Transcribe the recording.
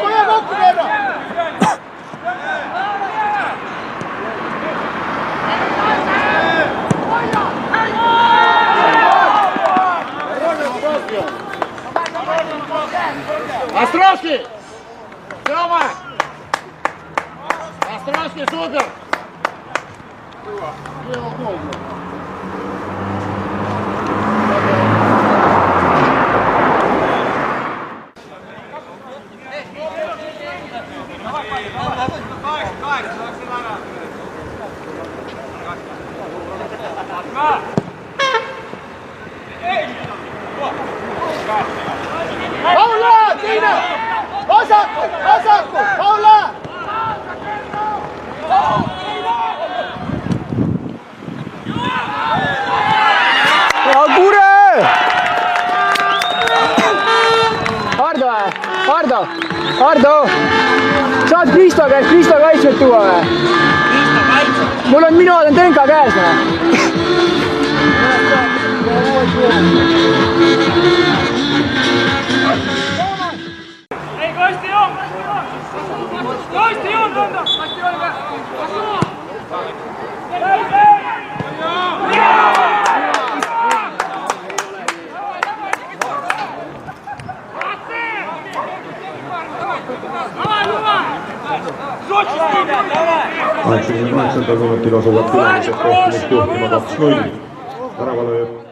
Hoia kokku kerran! Островский! Тёма! Островский, супер! Paula, Tiina! Vasaku! Paula! Kure! Hardo! Saad Kristo kaitsjat tuua või? Mina olen Tenka käes. Ei, Kosti on! Minutil asuvad külalised kohtumist juhtima 2-0. Väravalööb